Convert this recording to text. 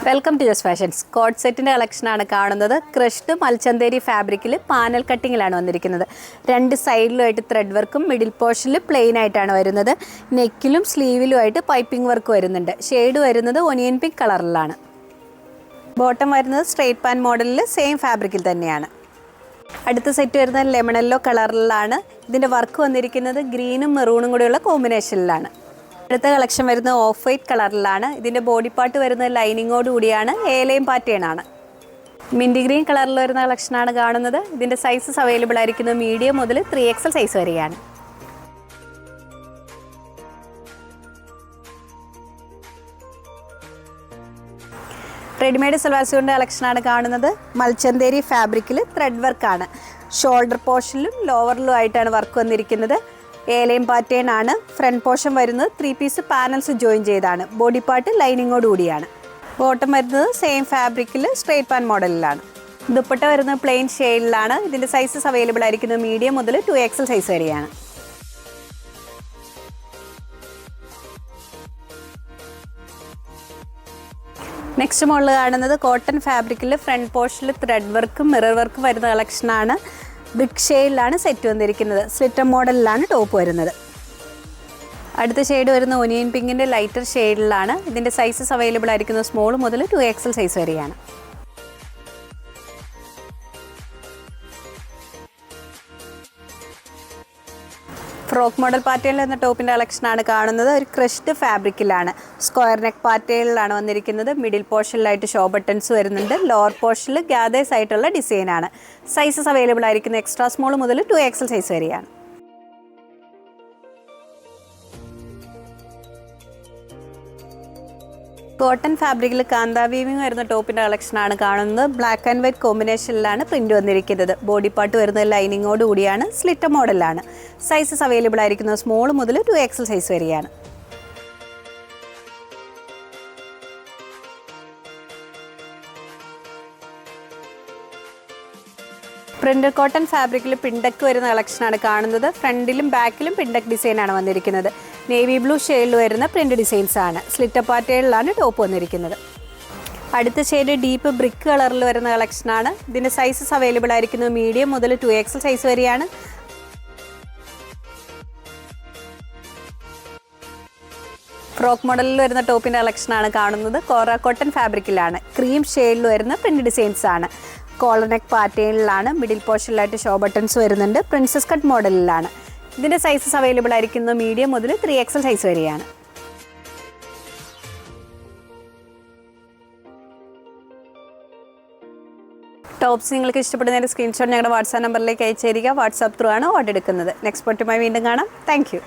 Welcome to Jas fashions. Coat സെറ്റിൻ്റെ കളക്ഷനാണ് കാണുന്നത്. ക്രഷ്ഡ് മൽച്ചന്തേരി ഫാബ്രിക്കിൽ പാനൽ കട്ടിങ്ങിലാണ് വന്നിരിക്കുന്നത്. രണ്ട് സൈഡിലുമായിട്ട് ത്രെഡ് വർക്കും മിഡിൽ പോർഷനിൽ പ്ലെയിൻ ആയിട്ടാണ് വരുന്നത്. നെക്കിലും സ്ലീവിലുമായിട്ട് പൈപ്പിംഗ് വർക്ക് വരുന്നുണ്ട്. ഷെയ്ഡ് വരുന്നത് ഒനിയൻ പിങ്ക് കളറിലാണ്. ബോട്ടം വരുന്നത് സ്ട്രെയിറ്റ് പാൻ മോഡലിൽ സെയിം ഫാബ്രിക്കിൽ തന്നെയാണ്. അടുത്ത സെറ്റ് വരുന്നത് ലെമൺ യെല്ലോ കളറിലാണ്. ഇതിൻ്റെ വർക്ക് വന്നിരിക്കുന്നത് ഗ്രീനും മെറൂണും കൂടെയുള്ള കോമ്പിനേഷനിലാണ്. അടുത്ത കളക്ഷൻ വരുന്നത് ഓഫ് വൈറ്റ് കളറിലാണ്. ഇതിൻ്റെ ബോഡി പാർട്ട് വരുന്നത് ലൈനിങ്ങോട് കൂടിയാണ്. ഏലയും പാറ്റേണാണ്. മിൻറ്റ് ഗ്രീൻ കളറിൽ വരുന്ന കളക്ഷനാണ് കാണുന്നത്. ഇതിൻ്റെ സൈസസ് അവൈലബിൾ ആയിരിക്കുന്നത് മീഡിയം മുതൽ 3XL സൈസ് വരെയാണ്. റെഡിമെയ്ഡ് സൽവാർ സ്യൂട്ടിൻ്റെ കളക്ഷനാണ് കാണുന്നത്. മൽച്ചന്തേരി ഫാബ്രിക്കിൽ ത്രെഡ് വർക്കാണ്. ഷോൾഡർ പോർഷനിലും ലോവറിലും ആയിട്ടാണ് വർക്ക് വന്നിരിക്കുന്നത്. ഏലയും പാറ്റേൺ ആണ്. ഫ്രണ്ട് പോർഷൻ വരുന്നത് 3 പീസ് പാനൽസ് ജോയിൻ ചെയ്താണ്. ബോഡി പാർട്ട് ലൈനിങ്ങോട് കൂടിയാണ്. ബോട്ടം വരുന്നത് സെയിം ഫാബ്രിക്കിൽ സ്ട്രെയിറ്റ് പാൻ മോഡലിലാണ്. ദുപ്പട്ട വരുന്നത് പ്ലെയിൻ ഷെയ്ഡിലാണ്. ഇതിൻ്റെ സൈസസ് അവൈലബിൾ ആയിരിക്കുന്നത് മീഡിയം മുതൽ 2XL സൈസ് വരെയാണ്. നെക്സ്റ്റ് മോഡൽ കാണുന്നത് കോട്ടൺ ഫാബ്രിക്കിൽ ഫ്രണ്ട് പോർഷനിൽ ത്രെഡ് വർക്കും മിറർ വർക്കും വരുന്ന കളക്ഷനാണ്. ബ്രിക്ക് ഷെയ്ഡിലാണ് സെറ്റ് വന്നിരിക്കുന്നത്. സ്ലിറ്റർ മോഡലിലാണ് ടോപ്പ് വരുന്നത്. അടുത്ത ഷെയ്ഡ് വരുന്ന ഒനിയൻ പിങ്കിൻ്റെ ലൈറ്റർ ഷെയ്ഡിലാണ്. ഇതിൻ്റെ സൈസസ് അവൈലബിൾ ആയിരിക്കുന്നത് സ്മോൾ മുതൽ 2XL സൈസ് വരെയാണ്. ഫ്രോക്ക് മോഡൽ പാറ്റേണിൽ എന്ന ടോപ്പിൻ്റെ കളക്ഷനാണ് കാണുന്നത്. ഒരു ക്രഷ്ഡ് ഫാബ്രിക്കിലാണ്. സ്ക്വയർ നെക്ക് പാറ്റേണിലാണ് വന്നിരിക്കുന്നത്. മിഡിൽ പോർഷനിലായിട്ട് ഷോ ബട്ടൺസ് വരുന്നുണ്ട്. ലോവർ പോർഷനിൽ ഗ്യാദേഴ്സ് ആയിട്ടുള്ള ഡിസൈനാണ്. സൈസസ് അവൈലബിൾ ആയിരിക്കുന്നത് എക്സ്ട്രാ സ്മോൾ മുതൽ 2XL സൈസ് വരെയാണ്. കോട്ടൺ ഫാബ്രിക്കിൽ കാന്താ വീവിങ് വരുന്ന ടോപ്പിൻ്റെ കളക്ഷനാണ് കാണുന്നത്. ബ്ലാക്ക് ആൻഡ് വൈറ്റ് കോമ്പിനേഷനിലാണ് പ്രിൻ്റ് വന്നിരിക്കുന്നത്. ബോഡി പാർട്ട് വരുന്നത് ലൈനിങ്ങോട് കൂടിയാണ്. സ്ലിറ്റർ മോഡലാണ്. സൈസസ് അവൈലബിൾ ആയിരിക്കുന്നത് സ്മോൾ മുതൽ 2XL സൈസ് വരെയാണ്. പ്രിൻ്റഡ് കോട്ടൺ ഫാബ്രിക്കിൽ പിണ്ടക്ക് വരുന്ന കളക്ഷനാണ് കാണുന്നത്. ഫ്രണ്ടിലും ബാക്കിലും പിണ്ടക്ക് ഡിസൈനാണ് വന്നിരിക്കുന്നത്. നേവി ബ്ലൂ ഷെയ്ഡിൽ വരുന്ന പ്രിൻ്റ് ഡിസൈൻസ് ആണ്. സ്ലിറ്റർ പാറ്റേണിലാണ് ടോപ്പ് വന്നിരിക്കുന്നത്. അടുത്ത ഷെയ്ഡ് ഡീപ്പ് ബ്രിക്ക് കളറിൽ വരുന്ന കളക്ഷനാണ്. ഇതിൻ്റെ സൈസസ് അവൈലബിൾ ആയിരിക്കുന്നത് മീഡിയം മുതൽ 2XL സൈസ് വരെയാണ്. ഫ്രോക്ക് മോഡലിൽ വരുന്ന ടോപ്പിൻ്റെ കളക്ഷനാണ് കാണുന്നത്. കോറ കോട്ടൺ ഫാബ്രിക്കിലാണ്. ക്രീം ഷെയ്ഡിൽ വരുന്ന പ്രിൻ്റ് ഡിസൈൻസ് ആണ്. കോളർ നെക്ക് പാറ്റേണിലാണ്. മിഡിൽ പോർഷനിലായിട്ട് ഷോ ബട്ടൺസ് വരുന്നുണ്ട്. പ്രിൻസസ് കട്ട് മോഡലിലാണ്. ഇതിൻ്റെ സൈസസ് അവൈലബിൾ ആയിരിക്കുന്നത് മീഡിയം മുതൽ 3XL സൈസ് വരെയാണ്. ടോപ്സ് നിങ്ങൾക്ക് ഇഷ്ടപ്പെടുന്നതിൻ്റെ സ്ക്രീൻഷോട്ട് ഞങ്ങളുടെ വാട്സാപ്പ് നമ്പറിലേക്ക് അയച്ചു തരിക. വാട്സാപ്പ് ത്രൂ ആണ് ഓർഡർ എടുക്കുന്നത്. നെക്സ്റ്റ് പോട്ടുമായി വീണ്ടും കാണാം. Thank you.